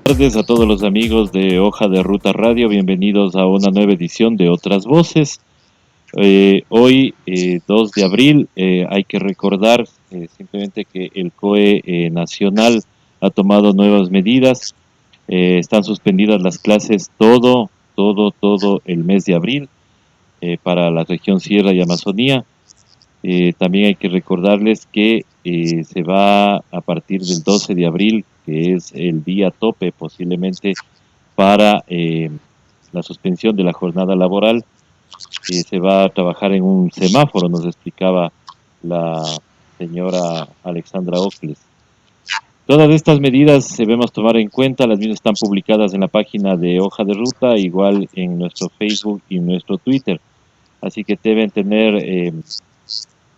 Buenas tardes a todos los amigos de Hoja de Ruta Radio, bienvenidos a una nueva edición de Otras Voces. Hoy, 2 de abril, hay que recordar simplemente que el COE nacional ha tomado nuevas medidas. Están suspendidas las clases todo el mes de abril para la región Sierra y Amazonía. También hay que recordarles que se va a partir del 12 de abril, que es el día tope posiblemente para la suspensión de la jornada laboral. Se va a trabajar en un semáforo, nos explicaba la señora Alexandra Ocles. Todas estas medidas debemos tomar en cuenta, las mismas están publicadas en la página de Hoja de Ruta, igual en nuestro Facebook y nuestro Twitter. Así que deben tener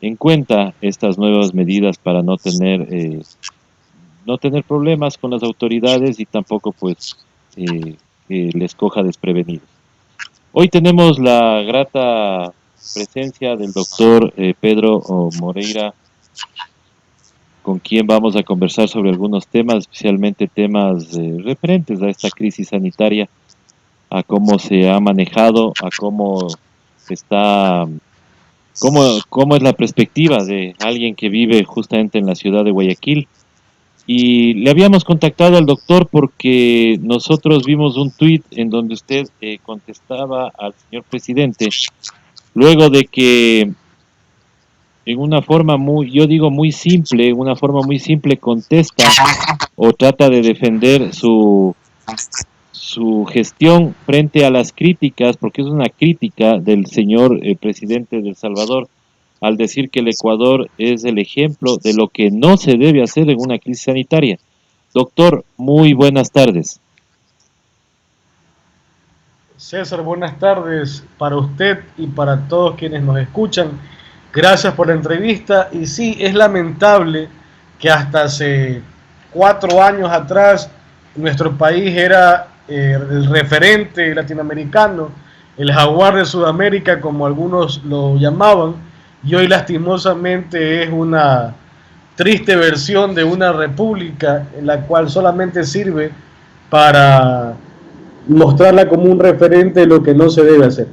en cuenta estas nuevas medidas para no tener problemas con las autoridades y tampoco pues que les coja desprevenidos. Hoy tenemos la grata presencia del doctor Pedro Moreira, con quien vamos a conversar sobre algunos temas, especialmente temas referentes a esta crisis sanitaria, a cómo se ha manejado, a cómo está... ¿Cómo es la perspectiva de alguien que vive justamente en la ciudad de Guayaquil? Y le habíamos contactado al doctor porque nosotros vimos un tuit en donde usted contestaba al señor presidente, luego de que en una forma muy simple, contesta o trata de defender su gestión frente a las críticas, porque es una crítica del señor presidente de El Salvador, al decir que el Ecuador es el ejemplo de lo que no se debe hacer en una crisis sanitaria. Doctor, muy buenas tardes. César, buenas tardes para usted y para todos quienes nos escuchan. Gracias por la entrevista. Y sí, es lamentable que hasta hace 4 años atrás nuestro país era el referente latinoamericano, el jaguar de Sudamérica, como algunos lo llamaban, y hoy lastimosamente es una triste versión de una república en la cual solamente sirve para mostrarla como un referente de lo que no se debe hacer.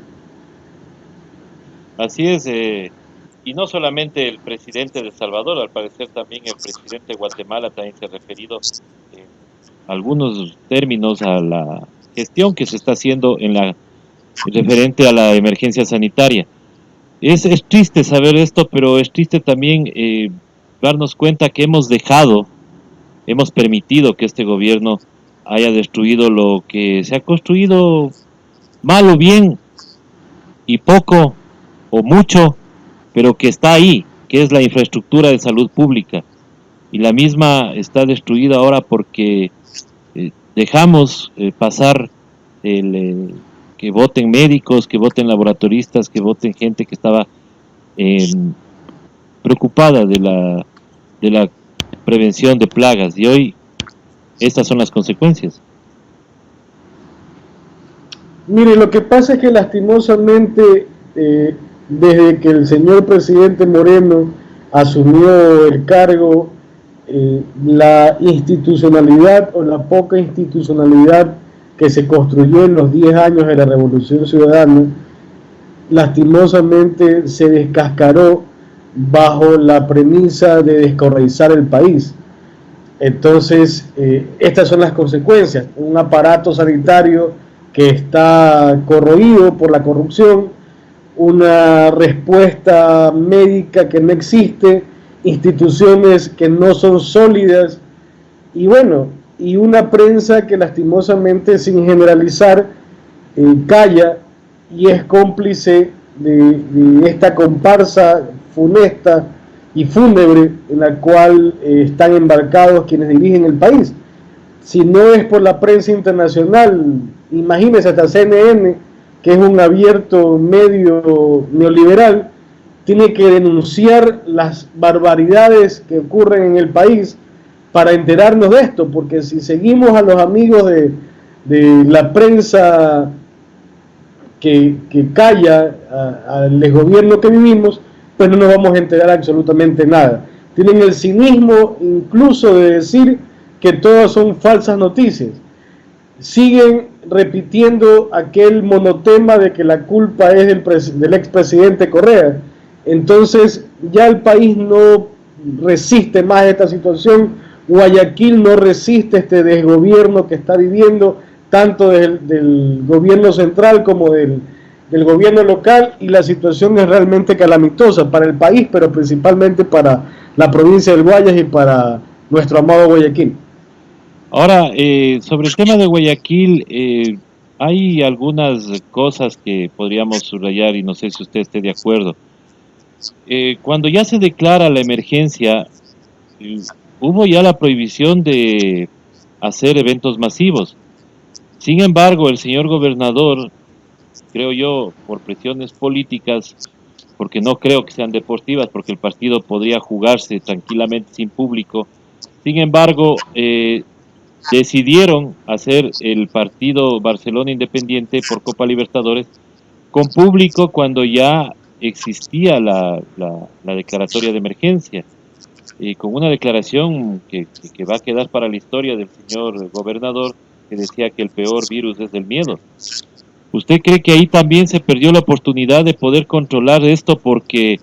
Así es, y no solamente el presidente de El Salvador, al parecer también el presidente de Guatemala también se ha referido en algunos términos a la gestión que se está haciendo referente a la emergencia sanitaria. Es triste saber esto, pero es triste también darnos cuenta que hemos permitido que este gobierno haya destruido lo que se ha construido, mal o bien, y poco o mucho, pero que está ahí, que es la infraestructura de salud pública. Y la misma está destruida ahora porque dejamos pasar que voten médicos, que voten laboratoristas, que voten gente que estaba preocupada de la prevención de plagas, y hoy estas son las consecuencias. Mire, lo que pasa es que lastimosamente desde que el señor presidente Moreno asumió el cargo, la institucionalidad o la poca institucionalidad que se construyó en los 10 años de la Revolución Ciudadana, lastimosamente se descascaró bajo la premisa de descorreizar el país. Entonces, estas son las consecuencias: un aparato sanitario que está corroído por la corrupción, una respuesta médica que no existe, instituciones que no son sólidas, y bueno, y una prensa que lastimosamente, sin generalizar, calla y es cómplice de esta comparsa funesta y fúnebre en la cual están embarcados quienes dirigen el país. Si no es por la prensa internacional, imagínense, hasta CNN, que es un abierto medio neoliberal, tiene que denunciar las barbaridades que ocurren en el país para enterarnos de esto, porque si seguimos a los amigos de la prensa que calla al gobierno que vivimos, pues no nos vamos a enterar absolutamente nada. Tienen el cinismo incluso de decir que todas son falsas noticias. siguen repitiendo aquel monotema de que la culpa es del expresidente Correa. Entonces ya el país no resiste más esta situación, Guayaquil no resiste este desgobierno que está viviendo, tanto del gobierno central como del gobierno local, y la situación es realmente calamitosa para el país, pero principalmente para la provincia del Guayas y para nuestro amado Guayaquil. Ahora, sobre el tema de Guayaquil, hay algunas cosas que podríamos subrayar y no sé si usted esté de acuerdo. Cuando ya se declara la emergencia, eh, hubo ya la prohibición de hacer eventos masivos. Sin embargo, el señor gobernador, creo yo, por presiones políticas, porque no creo que sean deportivas, porque el partido podría jugarse tranquilamente sin público. Sin embargo, decidieron hacer el partido Barcelona Independiente por Copa Libertadores con público cuando ya existía la declaratoria de emergencia, y con una declaración que va a quedar para la historia del señor gobernador, que decía que el peor virus es el miedo. ¿Usted cree que ahí también se perdió la oportunidad de poder controlar esto porque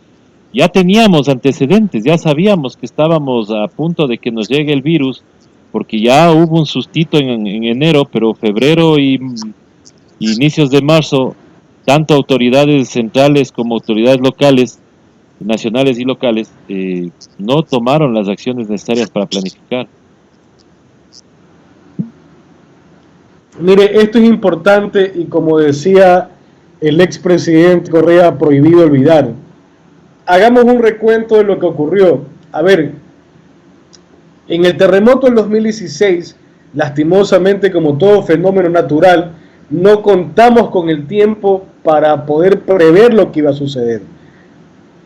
ya teníamos antecedentes, ya sabíamos que estábamos a punto de que nos llegue el virus, porque ya hubo un sustito en enero, pero febrero y inicios de marzo, tanto autoridades centrales como autoridades locales, nacionales y locales, no tomaron las acciones necesarias para planificar? Mire, esto es importante y como decía el expresidente Correa, prohibido olvidar. Hagamos un recuento de lo que ocurrió. A ver, en el terremoto del 2016, lastimosamente como todo fenómeno natural, no contamos con el tiempo para poder prever lo que iba a suceder.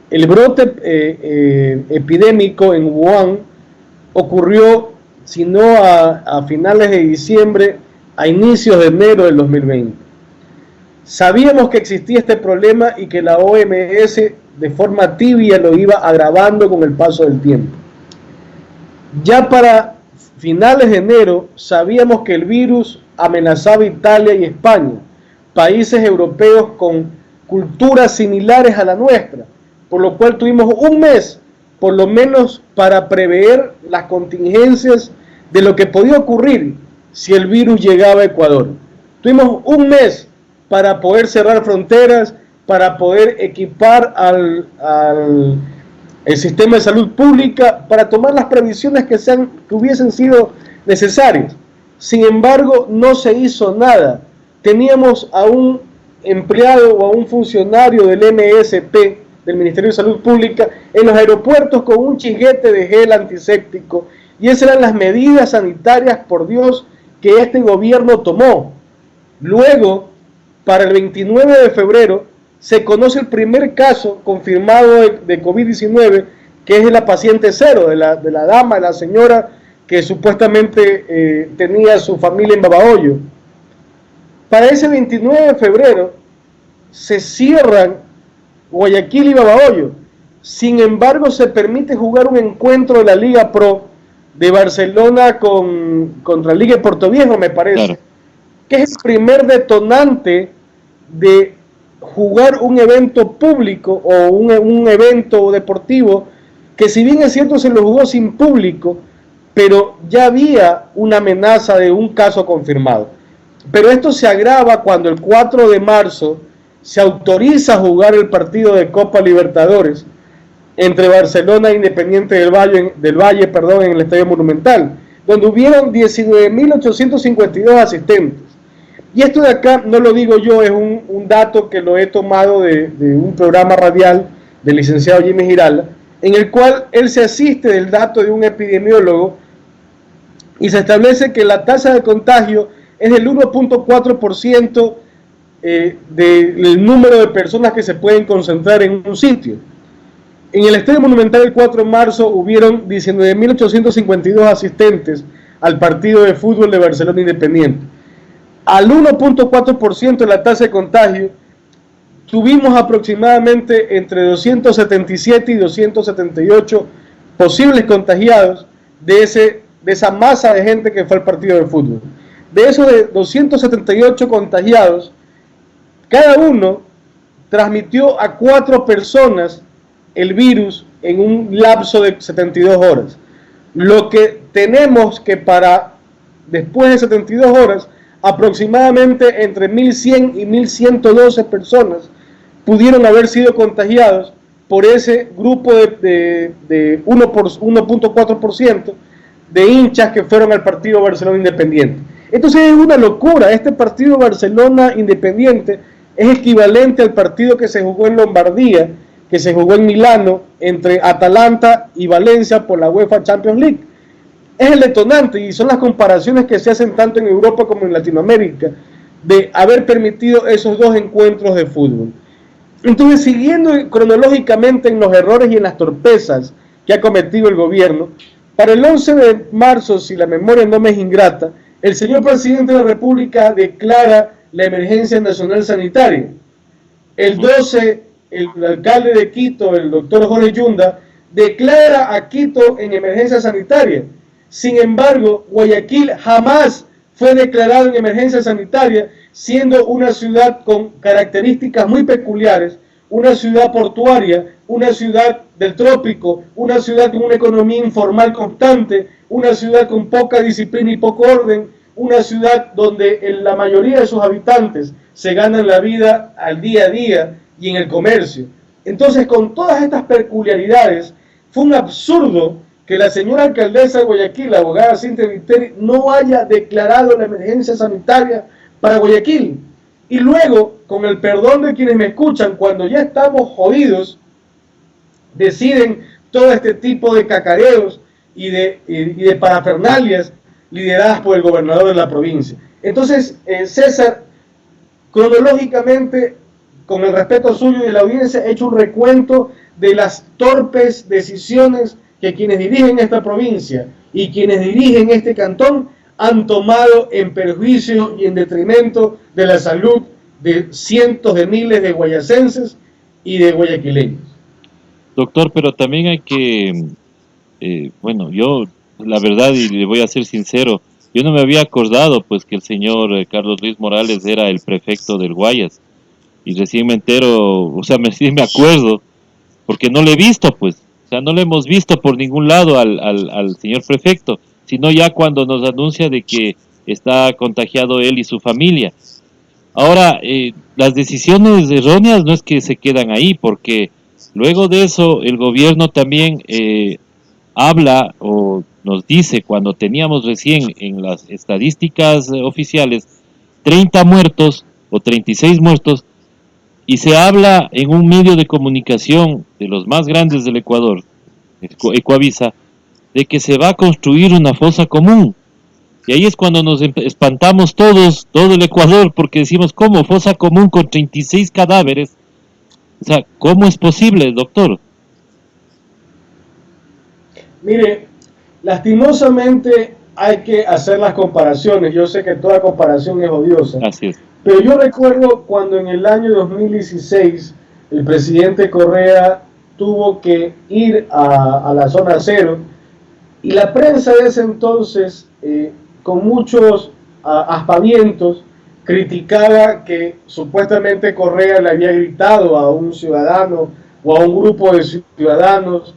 El brote epidémico en Wuhan ocurrió, si no a finales de diciembre, a inicios de enero del 2020. Sabíamos que existía este problema y que la OMS de forma tibia lo iba agravando con el paso del tiempo. Ya para finales de enero sabíamos que el virus amenazaba Italia y España, países europeos con culturas similares a la nuestra, por lo cual tuvimos un mes, por lo menos, para prever las contingencias de lo que podía ocurrir si el virus llegaba a Ecuador. Tuvimos un mes para poder cerrar fronteras, para poder equipar el sistema de salud pública, para tomar las previsiones que hubiesen sido necesarias. Sin embargo, no se hizo nada. Teníamos a un empleado o a un funcionario del MSP, del Ministerio de Salud Pública, en los aeropuertos con un chinguete de gel antiséptico, y esas eran las medidas sanitarias, por Dios, que este gobierno tomó. Luego, para el 29 de febrero, se conoce el primer caso confirmado de COVID-19, que es de la paciente cero, de la dama, de la señora que supuestamente tenía su familia en Babahoyo. Para ese 29 de febrero se cierran Guayaquil y Babahoyo. Sin embargo, se permite jugar un encuentro de la Liga Pro de Barcelona contra la Liga de Puerto Viejo, me parece, claro, que es el primer detonante de jugar un evento público o un evento deportivo que, si bien es cierto, se lo jugó sin público, pero ya había una amenaza de un caso confirmado. Pero esto se agrava cuando el 4 de marzo se autoriza jugar el partido de Copa Libertadores entre Barcelona e Independiente del Valle, en el Estadio Monumental, donde hubieron 19.852 asistentes. Y esto de acá no lo digo yo, es un dato que lo he tomado de un programa radial del licenciado Jimmy Giralda, en el cual él se asiste del dato de un epidemiólogo y se establece que la tasa de contagio es del 1.4% del número de personas que se pueden concentrar en un sitio. En el Estadio Monumental el 4 de marzo hubieron 19.852 asistentes al partido de fútbol de Barcelona Independiente. Al 1.4% de la tasa de contagio, tuvimos aproximadamente entre 277 y 278 posibles contagiados de esa masa de gente que fue al partido de fútbol. De esos de 278 contagiados, cada uno transmitió a 4 personas el virus en un lapso de 72 horas. Lo que tenemos que para después de 72 horas, aproximadamente entre 1.100 y 1.112 personas pudieron haber sido contagiados por ese grupo de 1.4% de hinchas que fueron al partido Barcelona Independiente. Entonces es una locura. Este partido Barcelona Independiente es equivalente al partido que se jugó en Lombardía, que se jugó en Milano, entre Atalanta y Valencia por la UEFA Champions League. Es el detonante y son las comparaciones que se hacen tanto en Europa como en Latinoamérica de haber permitido esos dos encuentros de fútbol. Entonces, siguiendo cronológicamente en los errores y en las torpezas que ha cometido el gobierno, para el 11 de marzo, si la memoria no me es ingrata, el señor presidente de la República declara la emergencia nacional sanitaria. El 12, el alcalde de Quito, el doctor Jorge Yunda, declara a Quito en emergencia sanitaria. Sin embargo, Guayaquil jamás fue declarado en emergencia sanitaria, siendo una ciudad con características muy peculiares, una ciudad portuaria, una ciudad del trópico, una ciudad con una economía informal constante, una ciudad con poca disciplina y poco orden, una ciudad donde la mayoría de sus habitantes se ganan la vida al día a día y en el comercio. Entonces, con todas estas peculiaridades, fue un absurdo que la señora alcaldesa de Guayaquil, la abogada Cintia Viteri, no haya declarado la emergencia sanitaria para Guayaquil. Y luego, con el perdón de quienes me escuchan, cuando ya estamos jodidos, deciden todo este tipo de cacareos y de parafernalias lideradas por el gobernador de la provincia. Entonces, César, cronológicamente, con el respeto suyo y de la audiencia, he hecho un recuento de las torpes decisiones que quienes dirigen esta provincia y quienes dirigen este cantón han tomado en perjuicio y en detrimento de la salud de cientos de miles de guayacenses y de guayaquileños. Doctor, pero también hay que, bueno, yo, la verdad, y le voy a ser sincero, yo no me había acordado pues que el señor Carlos Luis Morales era el prefecto del Guayas, y recién me entero, o sea, sí me acuerdo, porque no le he visto pues, o sea, no le hemos visto por ningún lado al señor prefecto, sino ya cuando nos anuncia de que está contagiado él y su familia. Ahora, las decisiones erróneas no es que se quedan ahí, porque luego de eso el gobierno también habla o nos dice, cuando teníamos recién en las estadísticas oficiales 30 muertos o 36 muertos, y se habla en un medio de comunicación de los más grandes del Ecuador, Ecuavisa, de que se va a construir una fosa común. Y ahí es cuando nos espantamos todos, todo el Ecuador, porque decimos, ¿cómo? Fosa común con 36 cadáveres. O sea, ¿cómo es posible, doctor? Mire, lastimosamente hay que hacer las comparaciones. Yo sé que toda comparación es odiosa. Así es. Pero yo recuerdo cuando en el año 2016 el presidente Correa tuvo que ir a la zona cero y la prensa de ese entonces, con muchos aspavientos, criticaba que supuestamente Correa le había gritado a un ciudadano o a un grupo de ciudadanos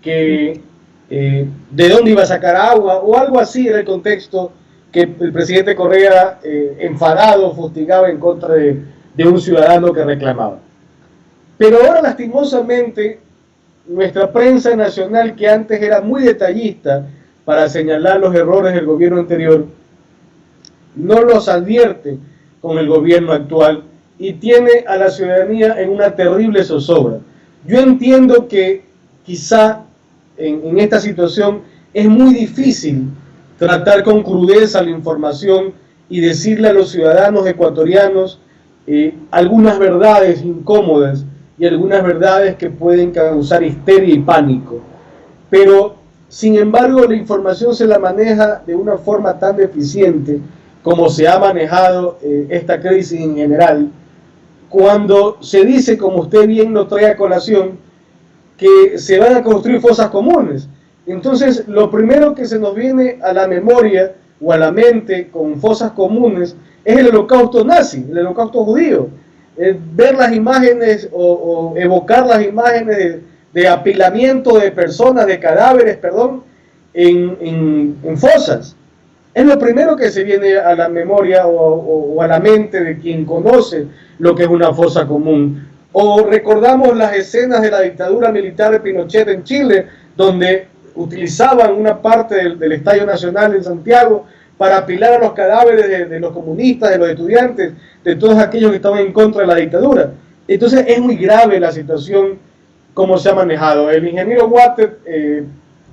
que de dónde iba a sacar agua o algo así era el contexto, que el presidente Correa enfadado fustigaba en contra de un ciudadano que reclamaba. Pero ahora lastimosamente nuestra prensa nacional, que antes era muy detallista para señalar los errores del gobierno anterior, no los advierte con el gobierno actual y tiene a la ciudadanía en una terrible zozobra. Yo entiendo que quizá en esta situación es muy difícil tratar con crudeza la información y decirle a los ciudadanos ecuatorianos algunas verdades incómodas y algunas verdades que pueden causar histeria y pánico. Pero, sin embargo, la información se la maneja de una forma tan deficiente como se ha manejado esta crisis en general, cuando se dice, como usted bien lo trae a colación, que se van a construir fosas comunes. Entonces, lo primero que se nos viene a la memoria o a la mente con fosas comunes es el holocausto nazi, el holocausto judío. Ver las imágenes o evocar las imágenes de apilamiento de personas, de cadáveres, perdón, en fosas. Es lo primero que se viene a la memoria o a la mente de quien conoce lo que es una fosa común. O recordamos las escenas de la dictadura militar de Pinochet en Chile, donde utilizaban una parte del Estadio Nacional en Santiago para apilar a los cadáveres de los comunistas, de los estudiantes, de todos aquellos que estaban en contra de la dictadura. Entonces es muy grave la situación como se ha manejado. El ingeniero Water,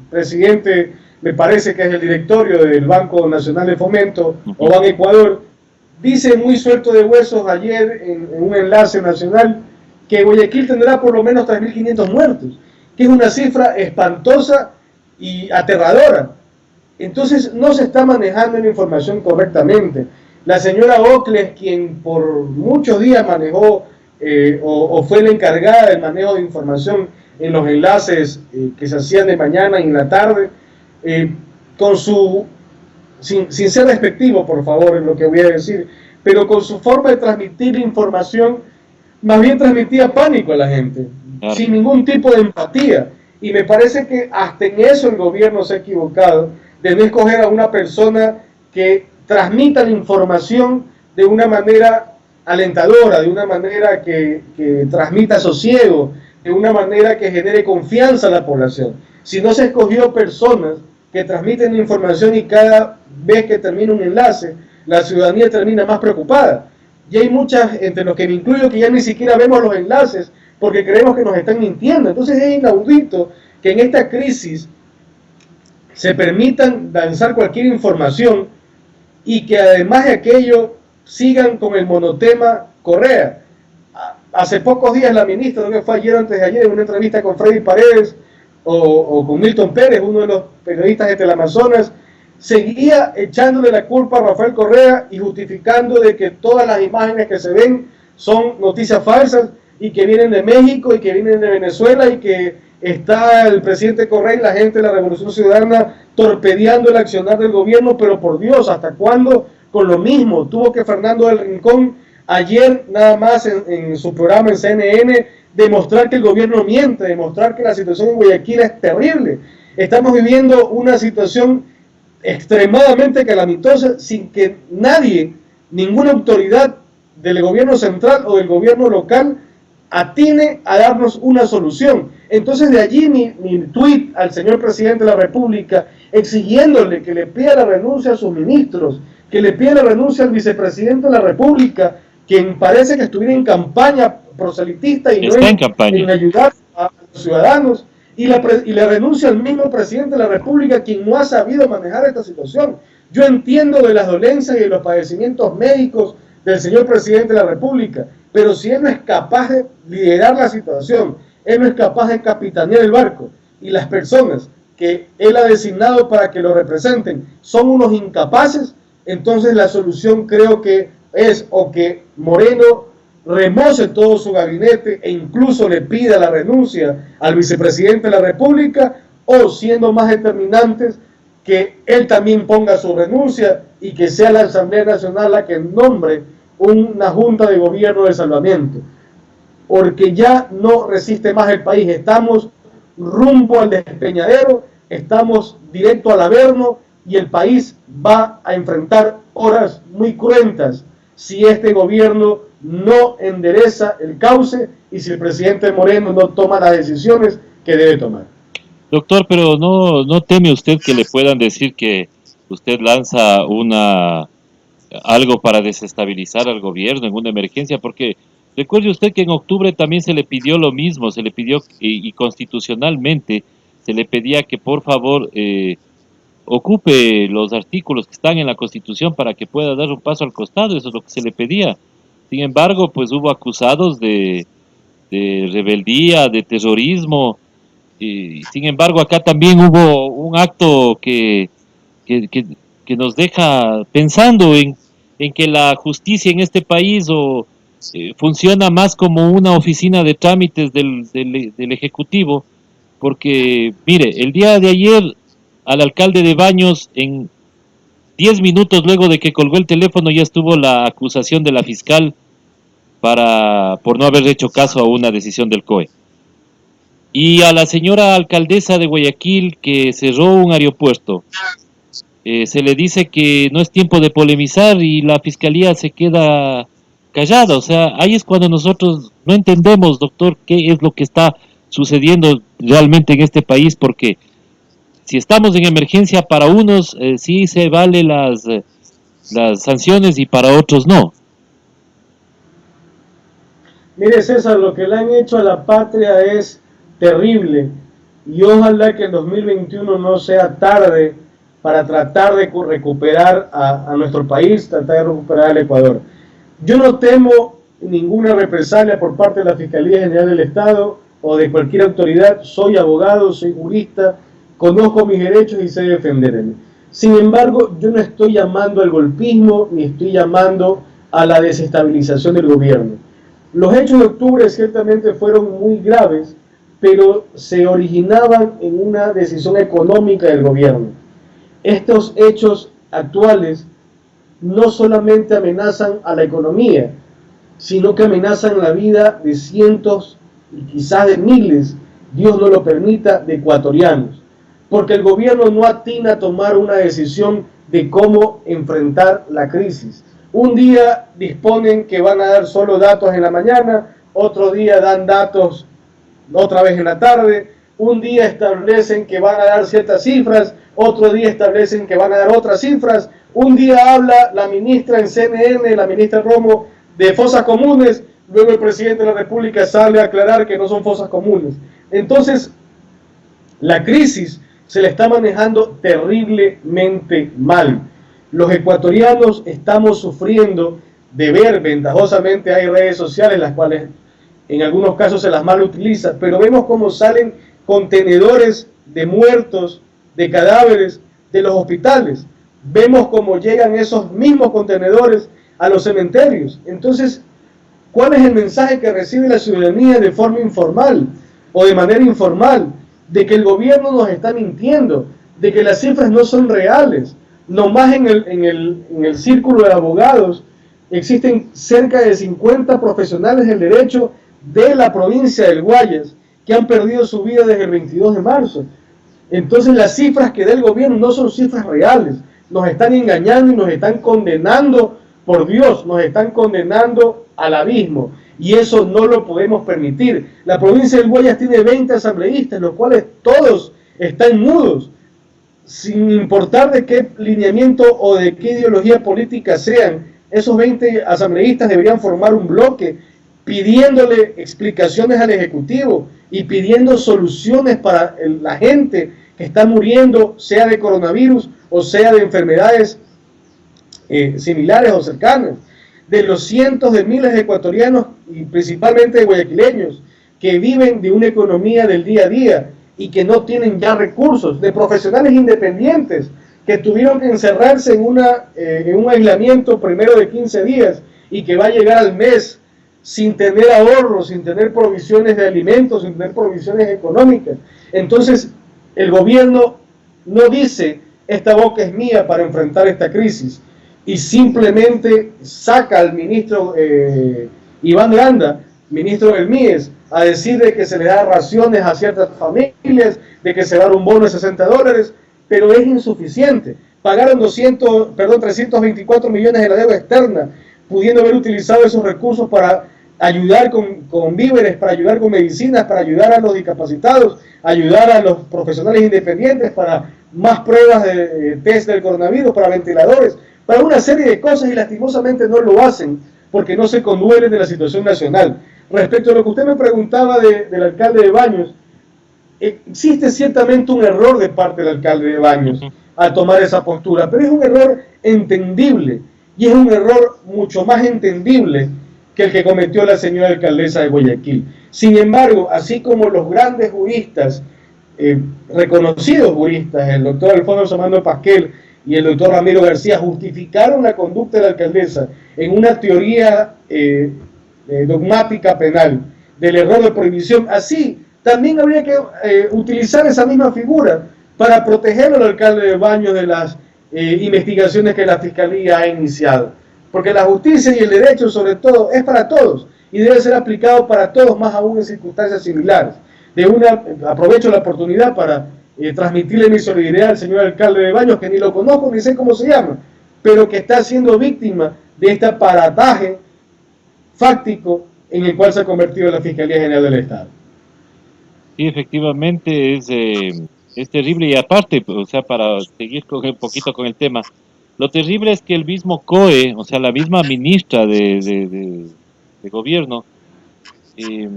presidente, me parece que es el directorio del Banco Nacional de Fomento, o Ban Ecuador, dice muy suelto de huesos ayer en un enlace nacional que Guayaquil tendrá por lo menos 3.500 muertos, que es una cifra espantosa y aterradora. Entonces no se está manejando la información correctamente. La señora Ocles, quien por muchos días manejó o fue la encargada del manejo de información en los enlaces que se hacían de mañana y en la tarde, con su, sin ser despectivo, por favor, en lo que voy a decir, pero con su forma de transmitir información, más bien transmitía pánico a la gente, claro, sin ningún tipo de empatía. Y me parece que hasta en eso el gobierno se ha equivocado, de no escoger a una persona que transmita la información de una manera alentadora, de una manera que transmita sosiego, de una manera que genere confianza a la población. Si no se escogió personas que transmiten la información y cada vez que termina un enlace, la ciudadanía termina más preocupada. Y hay muchas, entre los que me incluyo, que ya ni siquiera vemos los enlaces porque creemos que nos están mintiendo. Entonces es inaudito que en esta crisis se permitan lanzar cualquier información y que además de aquello sigan con el monotema Correa. Hace pocos días la ministra, creo que fue ayer o antes de ayer, en una entrevista con Freddy Paredes o con Milton Pérez, uno de los periodistas de Teleamazonas, seguía echándole la culpa a Rafael Correa y justificando de que todas las imágenes que se ven son noticias falsas y que vienen de México y que vienen de Venezuela y que está el presidente Correa y la gente de la Revolución Ciudadana torpedeando el accionar del gobierno. Pero por Dios, ¿hasta cuándo con lo mismo? Tuvo que Fernando del Rincón ayer nada más en su programa en CNN demostrar que el gobierno miente, demostrar que la situación en Guayaquil es terrible. Estamos viviendo una situación extremadamente calamitosa sin que nadie, ninguna autoridad del gobierno central o del gobierno local atine a darnos una solución. Entonces de allí mi tuit al señor presidente de la República exigiéndole que le pida la renuncia a sus ministros, que le pida la renuncia al vicepresidente de la República, quien parece que estuviera en campaña proselitista y no en ayudar a los ciudadanos, y la renuncia al mismo presidente de la República, quien no ha sabido manejar esta situación. Yo entiendo de las dolencias y de los padecimientos médicos del señor presidente de la República, pero si él no es capaz de liderar la situación, él no es capaz de capitanear el barco, y las personas que él ha designado para que lo representen son unos incapaces, entonces la solución creo que es o que Moreno remoce todo su gabinete e incluso le pida la renuncia al vicepresidente de la República, o siendo más determinantes, que él también ponga su renuncia y que sea la Asamblea Nacional la que nombre una junta de gobierno de salvamiento, porque ya no resiste más el país. Estamos rumbo al despeñadero, estamos directo al averno y el país va a enfrentar horas muy cruentas si este gobierno no endereza el cauce y si el presidente Moreno no toma las decisiones que debe tomar. Doctor, pero no teme usted que le puedan decir que usted lanza algo para desestabilizar al gobierno en una emergencia, porque recuerde usted que en octubre también se le pidió lo mismo, se le pidió y constitucionalmente se le pedía que por favor ocupe los artículos que están en la Constitución para que pueda dar un paso al costado. Eso es lo que se le pedía. Sin embargo, pues hubo acusados de rebeldía, de terrorismo, y sin embargo acá también hubo un acto que nos deja pensando en que la justicia en este país funciona más como una oficina de trámites del Ejecutivo, porque mire, el día de ayer al alcalde de Baños 10 minutos luego de que colgó el teléfono ya estuvo la acusación de la fiscal por no haber hecho caso a una decisión del COE. Y a la señora alcaldesa de Guayaquil que cerró un aeropuerto, se le dice que no es tiempo de polemizar y la fiscalía se queda callada. O sea, ahí es cuando nosotros no entendemos, doctor, qué es lo que está sucediendo realmente en este país, porque si estamos en emergencia para unos, sí se vale las sanciones y para otros no. Mire, César, lo que le han hecho a la patria es terrible y ojalá que el 2021 no sea tarde para tratar de recuperar a nuestro país, tratar de recuperar al Ecuador. Yo no temo ninguna represalia por parte de la Fiscalía General del Estado o de cualquier autoridad. Soy abogado, soy jurista, conozco mis derechos y sé defenderme. Sin embargo, yo no estoy llamando al golpismo ni estoy llamando a la desestabilización del gobierno. Los hechos de octubre ciertamente fueron muy graves, pero se originaban en una decisión económica del gobierno. Estos hechos actuales no solamente amenazan a la economía, sino que amenazan la vida de cientos y quizás de miles, Dios no lo permita, de ecuatorianos, porque el gobierno no atina a tomar una decisión de cómo enfrentar la crisis. Un día disponen que van a dar solo datos en la mañana, otro día dan datos otra vez en la tarde, un día establecen que van a dar ciertas cifras, otro día establecen que van a dar otras cifras, un día habla la ministra en CNN, la ministra Romo, de fosas comunes, luego el presidente de la República sale a aclarar que no son fosas comunes. Entonces, la crisis se le está manejando terriblemente mal. Los ecuatorianos estamos sufriendo de ver, ventajosamente hay redes sociales las cuales en algunos casos se las mal utiliza, pero vemos cómo salen contenedores de muertos, de cadáveres de los hospitales. Vemos cómo llegan esos mismos contenedores a los cementerios. Entonces, ¿cuál es el mensaje que recibe la ciudadanía de forma informal o de manera informal? De que el gobierno nos está mintiendo, de que las cifras no son reales. Nomás en el círculo de abogados existen cerca de 50 profesionales del derecho de la provincia del Guayas que han perdido su vida desde el 22 de marzo. Entonces las cifras que da el gobierno no son cifras reales. Nos están engañando y nos están condenando, por Dios, nos están condenando al abismo. Y eso no lo podemos permitir. La provincia del Guayas tiene 20 asambleístas, los cuales todos están mudos, sin importar de qué lineamiento o de qué ideología política sean. Esos 20 asambleístas deberían formar un bloque pidiéndole explicaciones al Ejecutivo y pidiendo soluciones para la gente que está muriendo, sea de coronavirus o sea de enfermedades similares o cercanas. De los cientos de miles de ecuatorianos y principalmente de guayaquileños que viven de una economía del día a día y que no tienen ya recursos, de profesionales independientes que tuvieron que encerrarse en un aislamiento primero de 15 días y que va a llegar al mes sin tener ahorros, sin tener provisiones de alimentos, sin tener provisiones económicas. Entonces, el gobierno no dice, esta boca es mía para enfrentar esta crisis, y simplemente saca al ministro Iván Granda, ministro del MIES, a decir de que se le da raciones a ciertas familias, de que se da un bono de $60, pero es insuficiente. Pagaron 324 millones de la deuda externa, pudiendo haber utilizado esos recursos para ayudar con víveres, para ayudar con medicinas, para ayudar a los discapacitados, ayudar a los profesionales independientes, para más pruebas de test del coronavirus, para ventiladores, para una serie de cosas, y lastimosamente no lo hacen porque no se conduelen de la situación nacional. Respecto a lo que usted me preguntaba del alcalde de Baños, existe ciertamente un error de parte del alcalde de Baños a tomar esa postura, pero es un error entendible, y es un error mucho más entendible que el que cometió la señora alcaldesa de Guayaquil. Sin embargo, así como los grandes juristas, reconocidos juristas, el doctor Alfonso Samando Pasquel y el doctor Ramiro García, justificaron la conducta de la alcaldesa en una teoría dogmática penal del error de prohibición, así también habría que utilizar esa misma figura para proteger al alcalde de Baños de las investigaciones que la Fiscalía ha iniciado. Porque la justicia y el derecho, sobre todo, es para todos y debe ser aplicado para todos, más aún en circunstancias similares. Aprovecho la oportunidad para transmitirle mi solidaridad al señor alcalde de Baños, que ni lo conozco ni sé cómo se llama, pero que está siendo víctima de este aparataje fáctico en el cual se ha convertido la Fiscalía General del Estado. Sí, efectivamente es terrible, y aparte, o sea, para seguir un poquito con el tema, lo terrible es que el mismo COE, o sea, la misma ministra de gobierno, eh,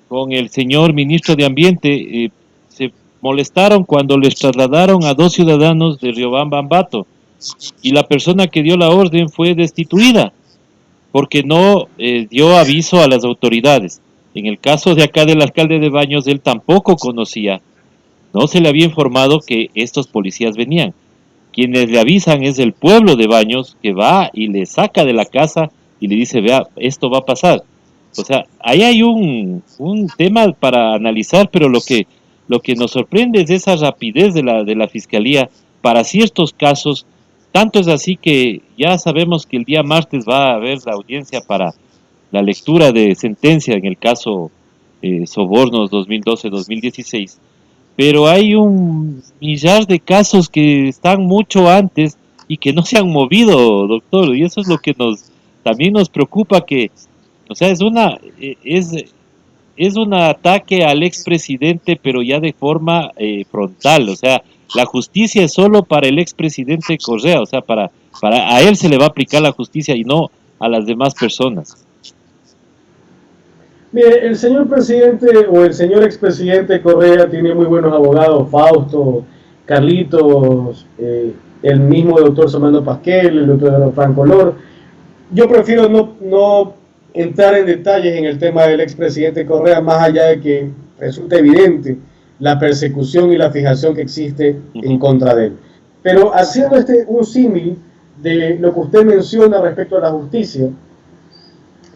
con el señor ministro de Ambiente, se molestaron cuando les trasladaron a 2 ciudadanos de Riobamba, Ambato, y la persona que dio la orden fue destituida porque no dio aviso a las autoridades. En el caso de acá del alcalde de Baños, él tampoco conocía, no se le había informado que estos policías venían. Quienes le avisan es el pueblo de Baños, que va y le saca de la casa y le dice, vea, esto va a pasar. O sea, ahí hay un tema para analizar, pero lo que nos sorprende es esa rapidez de la fiscalía para ciertos casos. Tanto es así que ya sabemos que el día martes va a haber la audiencia para la lectura de sentencia en el caso Sobornos 2012-2016, pero hay un millar de casos que están mucho antes y que no se han movido, doctor, y eso es lo que también nos preocupa, que, o sea, es un ataque al expresidente, pero ya de forma frontal. O sea, la justicia es solo para el expresidente Correa, o sea, a él se le va a aplicar la justicia y no a las demás personas. Mire, el señor presidente o el señor expresidente Correa tiene muy buenos abogados, Fausto, Carlitos, el mismo doctor Samando Pasquel, el doctor Franco Lor. Yo prefiero no entrar en detalles en el tema del expresidente Correa, más allá de que resulta evidente la persecución y la fijación que existe en contra de él. Pero haciendo un símil de lo que usted menciona respecto a la justicia,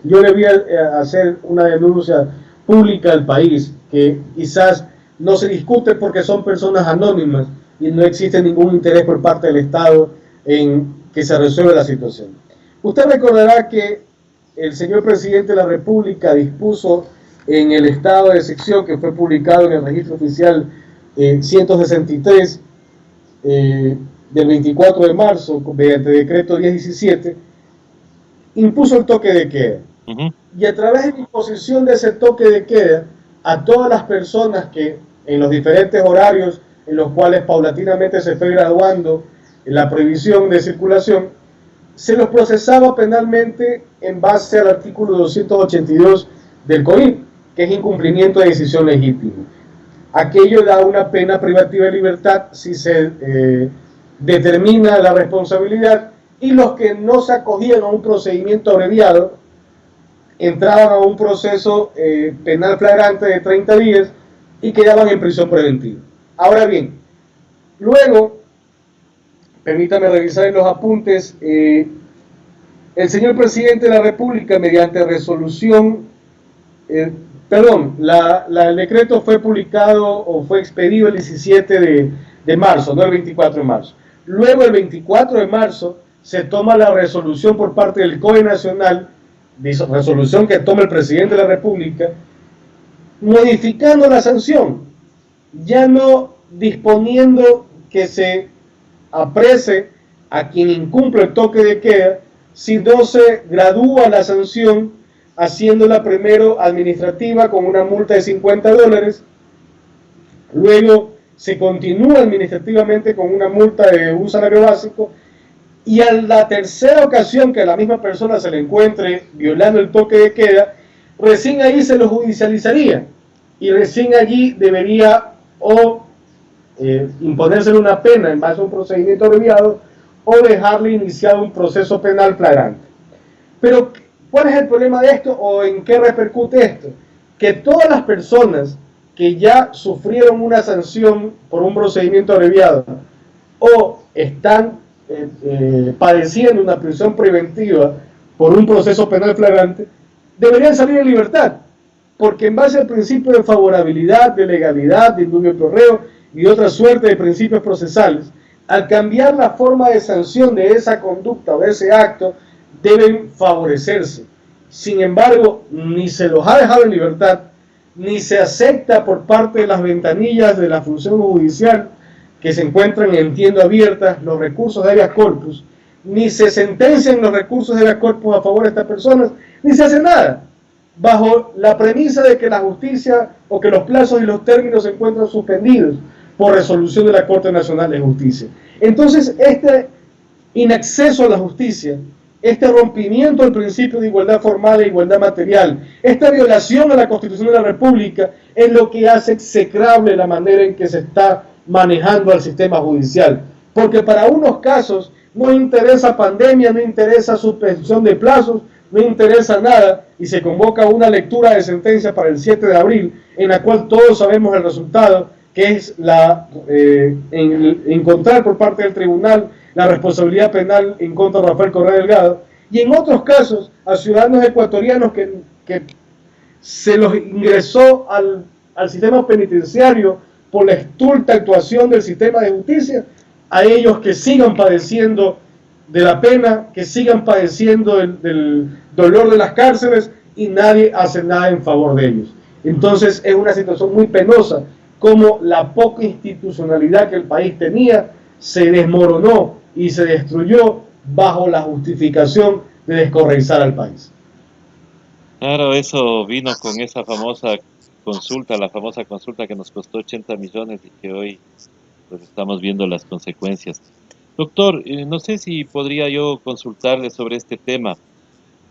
yo le voy a hacer una denuncia pública al país, que quizás no se discute porque son personas anónimas y no existe ningún interés por parte del Estado en que se resuelva la situación. Usted recordará que el señor presidente de la República dispuso en el estado de excepción que fue publicado en el registro oficial 163 del 24 de marzo, mediante decreto 1017, impuso el toque de queda. Y a través de la imposición de ese toque de queda, a todas las personas que en los diferentes horarios en los cuales paulatinamente se fue graduando la prohibición de circulación, se los procesaba penalmente en base al artículo 282 del COIP, que es incumplimiento de decisión legítima. Aquello da una pena privativa de libertad si se determina la responsabilidad, y los que no se acogían a un procedimiento abreviado entraban a un proceso penal flagrante de 30 días y quedaban en prisión preventiva. Ahora bien, luego, permítame revisar en los apuntes, el señor presidente de la República, mediante resolución, el decreto fue publicado o fue expedido el 17 de marzo, no el 24 de marzo. Luego, el 24 de marzo, se toma la resolución por parte del COE Nacional, resolución que toma el presidente de la República, modificando la sanción, ya no disponiendo que se aprese a quien incumple el toque de queda, sino se gradúa la sanción haciéndola primero administrativa con una multa de $50, luego se continúa administrativamente con una multa de un salario básico, y a la tercera ocasión que a la misma persona se le encuentre violando el toque de queda, recién ahí se lo judicializaría, y recién allí debería imponérsele una pena en base a un procedimiento abreviado, o dejarle iniciado un proceso penal flagrante. Pero, ¿cuál es el problema de esto o en qué repercute esto? Que todas las personas que ya sufrieron una sanción por un procedimiento abreviado o están padeciendo una prisión preventiva por un proceso penal flagrante, deberían salir en libertad, porque en base al principio de favorabilidad, de legalidad, de indubio pro reo y otra suerte de principios procesales, al cambiar la forma de sanción de esa conducta o de ese acto, deben favorecerse. Sin embargo, ni se los ha dejado en libertad, ni se acepta por parte de las ventanillas de la función judicial que se encuentran en tienda abiertas los recursos de habeas corpus, ni se sentencian los recursos de habeas corpus a favor de estas personas, ni se hace nada, bajo la premisa de que la justicia o que los plazos y los términos se encuentran suspendidos por resolución de la Corte Nacional de Justicia. Entonces, este inacceso a la justicia, este rompimiento del principio de igualdad formal e igualdad material, esta violación a la Constitución de la República es lo que hace execrable la manera en que se está manejando al sistema judicial. Porque para unos casos no interesa pandemia, no interesa suspensión de plazos, no interesa nada, y se convoca una lectura de sentencia para el 7 de abril, en la cual todos sabemos el resultado, que es encontrar por parte del tribunal la responsabilidad penal en contra de Rafael Correa Delgado, y en otros casos a ciudadanos ecuatorianos que se los ingresó al sistema penitenciario por la estulta actuación del sistema de justicia, a ellos que sigan padeciendo de la pena, que sigan padeciendo del dolor de las cárceles, y nadie hace nada en favor de ellos. Entonces es una situación muy penosa, como la poca institucionalidad que el país tenía se desmoronó y se destruyó bajo la justificación de descorreizar al país. Claro, eso vino con esa famosa consulta, la famosa consulta que nos costó 80 millones y que hoy pues estamos viendo las consecuencias. Doctor, no sé si podría yo consultarle sobre este tema.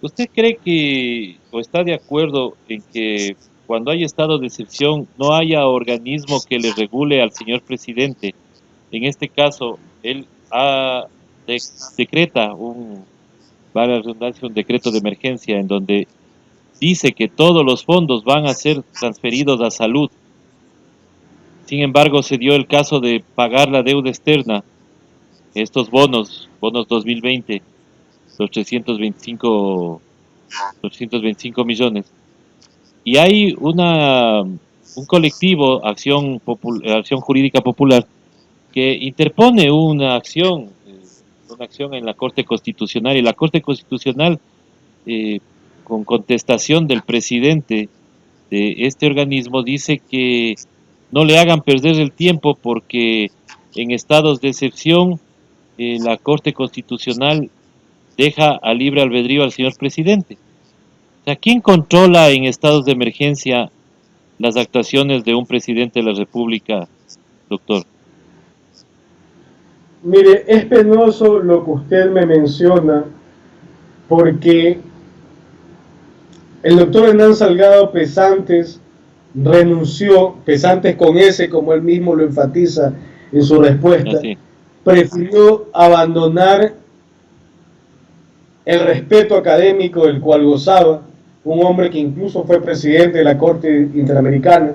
¿Usted cree que, o está de acuerdo en que cuando hay estado de excepción no haya organismo que le regule al señor presidente? En este caso, él decreta vale la redundancia, un decreto de emergencia en donde dice que todos los fondos van a ser transferidos a salud. Sin embargo, se dio el caso de pagar la deuda externa, estos bonos 2020, los 325 millones. Y hay un colectivo, Acción Jurídica Popular, que interpone una acción en la Corte Constitucional, y la Corte Constitucional, con contestación del presidente de este organismo, dice que no le hagan perder el tiempo porque en estados de excepción la Corte Constitucional deja a libre albedrío al señor presidente. O sea, ¿quién controla en estados de emergencia las actuaciones de un presidente de la República, doctor? Mire, es penoso lo que usted me menciona, porque el doctor Hernán Salgado Pesantes renunció, Pesantes con S, como él mismo lo enfatiza en su respuesta, prefirió abandonar el respeto académico del cual gozaba, un hombre que incluso fue presidente de la Corte Interamericana,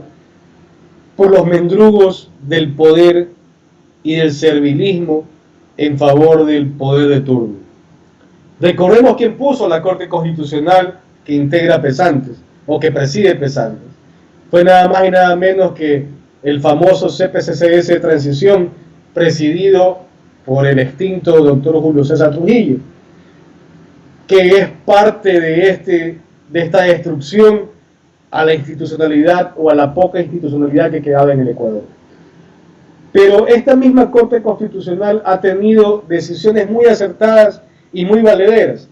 por los mendrugos del poder y del servilismo en favor del poder de turno. Recordemos quién puso la Corte Constitucional que integra Pesantes, o que preside Pesantes. Fue nada más y nada menos que el famoso CPCCS de transición, presidido por el extinto doctor Julio César Trujillo, que es parte de esta destrucción a la institucionalidad o a la poca institucionalidad que quedaba en el Ecuador. Pero esta misma Corte Constitucional ha tenido decisiones muy acertadas y muy valederas,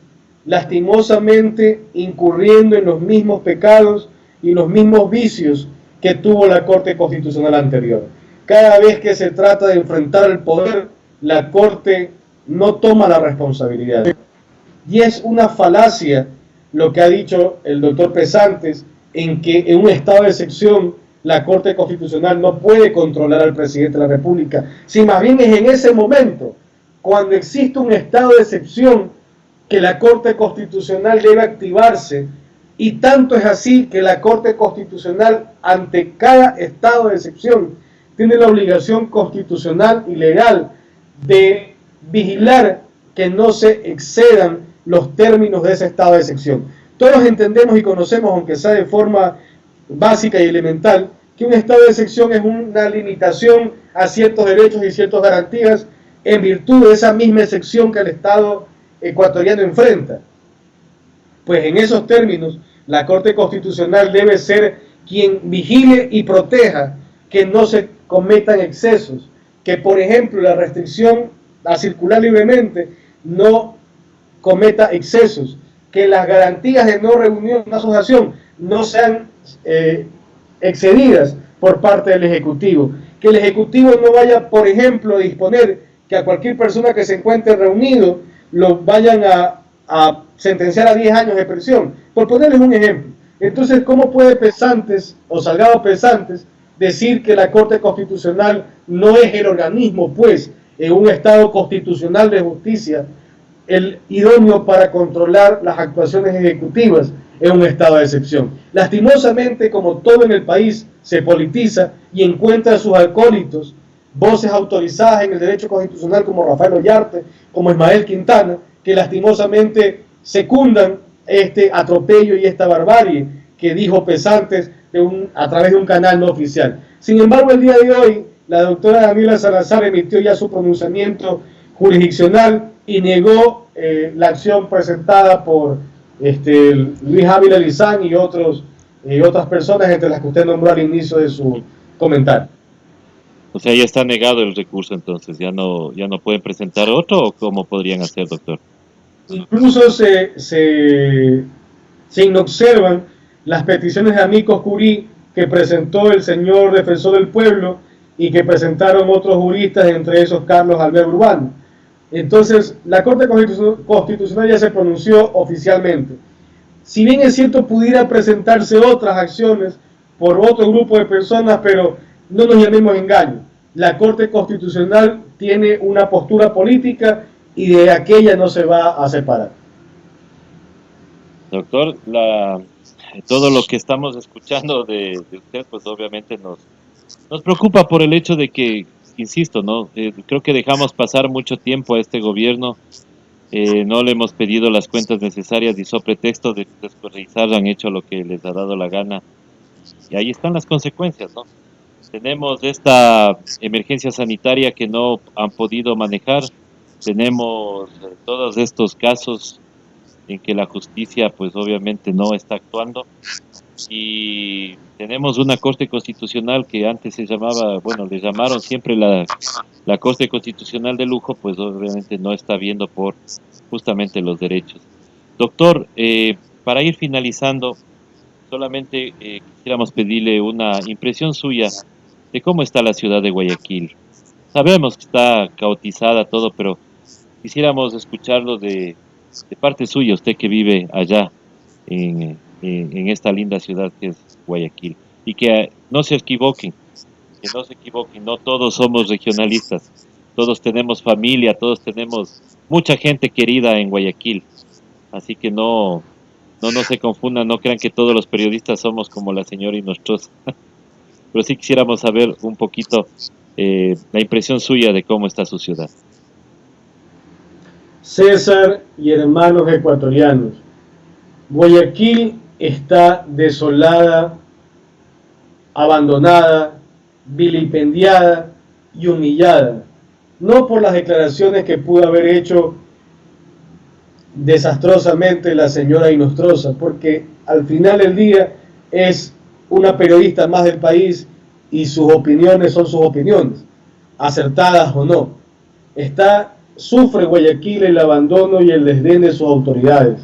lastimosamente incurriendo en los mismos pecados y los mismos vicios que tuvo la Corte Constitucional anterior. Cada vez que se trata de enfrentar el poder, la Corte no toma la responsabilidad. Y es una falacia lo que ha dicho el doctor Pesantes, en que en un estado de excepción la Corte Constitucional no puede controlar al presidente de la República. Si más bien es en ese momento, cuando existe un estado de excepción, que la Corte Constitucional debe activarse, y tanto es así que la Corte Constitucional, ante cada estado de excepción, tiene la obligación constitucional y legal de vigilar que no se excedan los términos de ese estado de excepción. Todos entendemos y conocemos, aunque sea de forma básica y elemental, que un estado de excepción es una limitación a ciertos derechos y ciertas garantías en virtud de esa misma excepción que el Estado ecuatoriano enfrenta. Pues en esos términos, la Corte Constitucional debe ser quien vigile y proteja que no se cometan excesos, que por ejemplo la restricción a circular libremente no cometa excesos, que las garantías de no reunión, no asociación, no sean excedidas por parte del Ejecutivo, que el Ejecutivo no vaya, por ejemplo, a disponer que a cualquier persona que se encuentre reunido lo vayan a sentenciar a 10 años de prisión, por ponerles un ejemplo. Entonces, ¿cómo puede Pesantes o Salgado Pesantes decir que la Corte Constitucional no es el organismo, pues, en un Estado constitucional de justicia, el idóneo para controlar las actuaciones ejecutivas en un estado de excepción? Lastimosamente, como todo en el país se politiza y encuentra a sus acólitos, voces autorizadas en el derecho constitucional como Rafael Ollarte, como Ismael Quintana, que lastimosamente secundan este atropello y esta barbarie que dijo Pesantes a través de un canal no oficial. Sin embargo, el día de hoy, la doctora Daniela Salazar emitió ya su pronunciamiento jurisdiccional y negó la acción presentada por Luis Ávila Lizán y otras personas, entre las que usted nombró al inicio de su comentario. O sea, ya está negado el recurso, entonces ya no pueden presentar otro, ¿o cómo podrían hacer, doctor? Incluso se inobservan las peticiones de amicus curiae que presentó el señor defensor del pueblo y que presentaron otros juristas, entre esos Carlos Albert Urbano. Entonces, la Corte Constitucional ya se pronunció oficialmente. Si bien es cierto, pudiera presentarse otras acciones por otro grupo de personas, pero no nos llamemos engaño. La Corte Constitucional tiene una postura política y de aquella no se va a separar. Doctor, todo lo que estamos escuchando de usted, pues obviamente nos preocupa por el hecho de que, insisto, ¿no? Creo que dejamos pasar mucho tiempo a este gobierno, no le hemos pedido las cuentas necesarias y sobre pretexto de descorreizar han hecho lo que les ha dado la gana. Y ahí están las consecuencias, ¿no? Tenemos esta emergencia sanitaria que no han podido manejar, tenemos todos estos casos en que la justicia pues obviamente no está actuando, y tenemos una Corte Constitucional que antes se llamaba, bueno, le llamaron siempre la Corte Constitucional de lujo, pues obviamente no está viendo por justamente los derechos. Doctor, para ir finalizando, solamente quisiéramos pedirle una impresión suya de cómo está la ciudad de Guayaquil. Sabemos que está caotizada todo, pero quisiéramos escucharlo de parte suya, usted que vive allá en esta linda ciudad que es Guayaquil. Y que no se equivoquen, no todos somos regionalistas, todos tenemos familia, todos tenemos mucha gente querida en Guayaquil. Así que no se confundan, no crean que todos los periodistas somos como la señora Inostroza. Pero sí quisiéramos saber un poquito la impresión suya de cómo está su ciudad. César y hermanos ecuatorianos, Guayaquil está desolada, abandonada, vilipendiada y humillada, no por las declaraciones que pudo haber hecho desastrosamente la señora Inostroza, porque al final del día es una periodista más del país y sus opiniones son sus opiniones, acertadas o no. Sufre Guayaquil el abandono y el desdén de sus autoridades.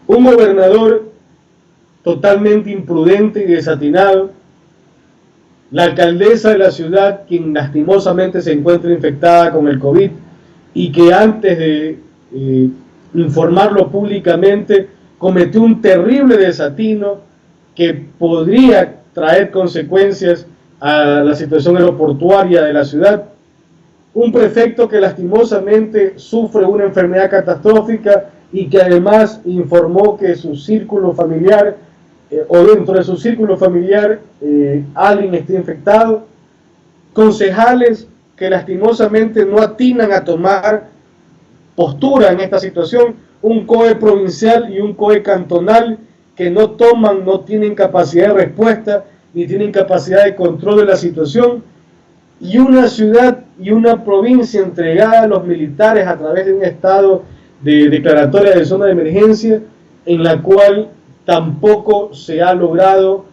Un gobernador totalmente imprudente y desatinado, la alcaldesa de la ciudad, quien lastimosamente se encuentra infectada con el COVID y que antes de informarlo públicamente cometió un terrible desatino que podría traer consecuencias a la situación aeroportuaria de la ciudad. Un prefecto que lastimosamente sufre una enfermedad catastrófica y que además informó que su círculo familiar o dentro de su círculo familiar alguien está infectado. Concejales que lastimosamente no atinan a tomar postura en esta situación. Un COE provincial y un COE cantonal que no tienen capacidad de respuesta ni tienen capacidad de control de la situación. y una ciudad y una provincia entregada a los militares a través de un estado de declaratoria de zona de emergencia, en la cual tampoco se ha logrado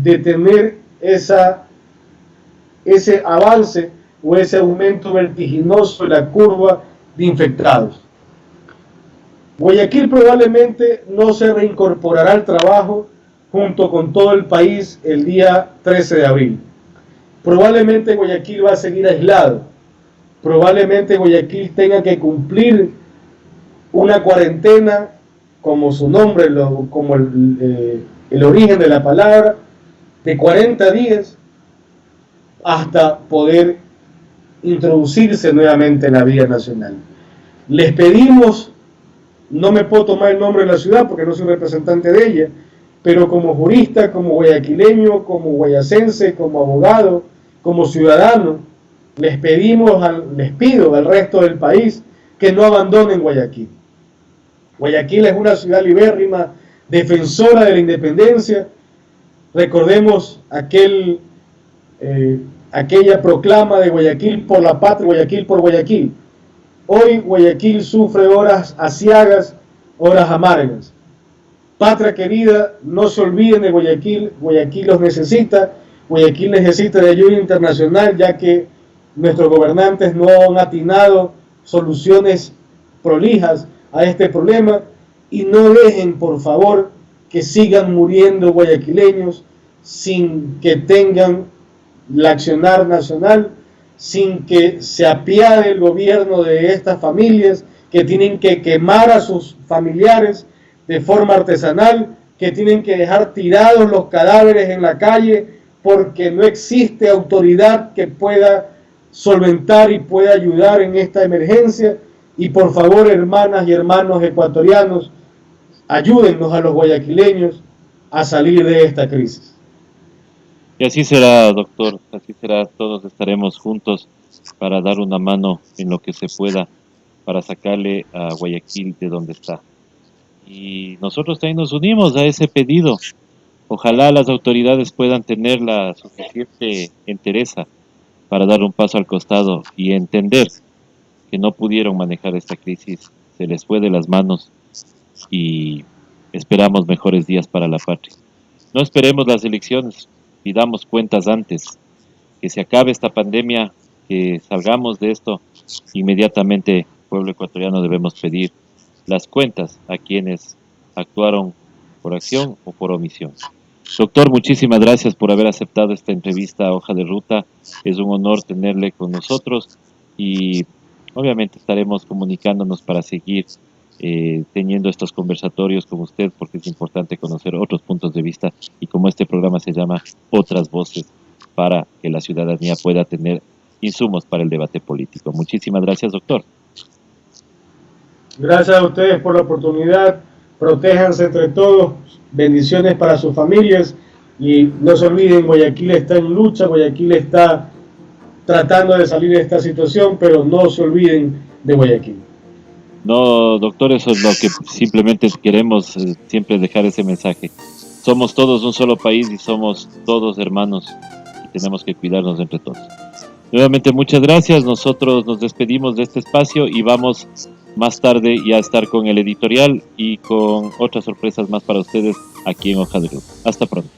detener ese avance o ese aumento vertiginoso de la curva de infectados. Guayaquil probablemente no se reincorporará al trabajo junto con todo el país el día 13 de abril. Probablemente Guayaquil va a seguir aislado. Probablemente Guayaquil tenga que cumplir una cuarentena, como su nombre, como el origen de la palabra, de 40 días hasta poder introducirse nuevamente en la vida nacional. Les pedimos, no me puedo tomar el nombre de la ciudad porque no soy representante de ella, pero como jurista, como guayaquileño, como guayacense, como abogado, como ciudadano, les pido al resto del país que no abandonen Guayaquil. Guayaquil es una ciudad libérrima, defensora de la independencia. Recordemos aquella proclama de Guayaquil por la patria, Guayaquil por Guayaquil. Hoy Guayaquil sufre horas aciagas, horas amargas. Patria querida, no se olviden de Guayaquil. Guayaquil los necesita. Guayaquil necesita de ayuda internacional, ya que nuestros gobernantes no han atinado soluciones prolijas a este problema, y no dejen, por favor, que sigan muriendo guayaquileños sin que tengan la accionar nacional, sin que se apiade el gobierno de estas familias que tienen que quemar a sus familiares de forma artesanal, que tienen que dejar tirados los cadáveres en la calle porque no existe autoridad que pueda solventar y pueda ayudar en esta emergencia. Y por favor, hermanas y hermanos ecuatorianos, ayúdennos a los guayaquileños a salir de esta crisis. Y así será, doctor, así será. Todos estaremos juntos para dar una mano en lo que se pueda para sacarle a Guayaquil de donde está. Y nosotros también nos unimos a ese pedido. Ojalá las autoridades puedan tener la suficiente entereza para dar un paso al costado y entender que no pudieron manejar esta crisis, se les fue de las manos y esperamos mejores días para la patria. No esperemos las elecciones, pidamos cuentas antes, que se acabe esta pandemia, que salgamos de esto inmediatamente. Pueblo ecuatoriano, debemos pedir las cuentas a quienes actuaron por acción o por omisión. Doctor, muchísimas gracias por haber aceptado esta entrevista a Hoja de Ruta. Es un honor tenerle con nosotros y obviamente estaremos comunicándonos para seguir teniendo estos conversatorios con usted, porque es importante conocer otros puntos de vista, y como este programa se llama Otras Voces, para que la ciudadanía pueda tener insumos para el debate político. Muchísimas gracias, doctor. Gracias a ustedes por la oportunidad. Protéjanse entre todos. Bendiciones para sus familias. Y no se olviden, Guayaquil está en lucha, Guayaquil está tratando de salir de esta situación, pero no se olviden de Guayaquil. No, doctor, eso es lo que simplemente queremos siempre dejar ese mensaje. Somos todos un solo país y somos todos hermanos y tenemos que cuidarnos entre todos. Nuevamente, muchas gracias. Nosotros nos despedimos de este espacio y vamos más tarde ya a estar con el editorial y con otras sorpresas más para ustedes aquí en Hoja de Ruta. Hasta pronto.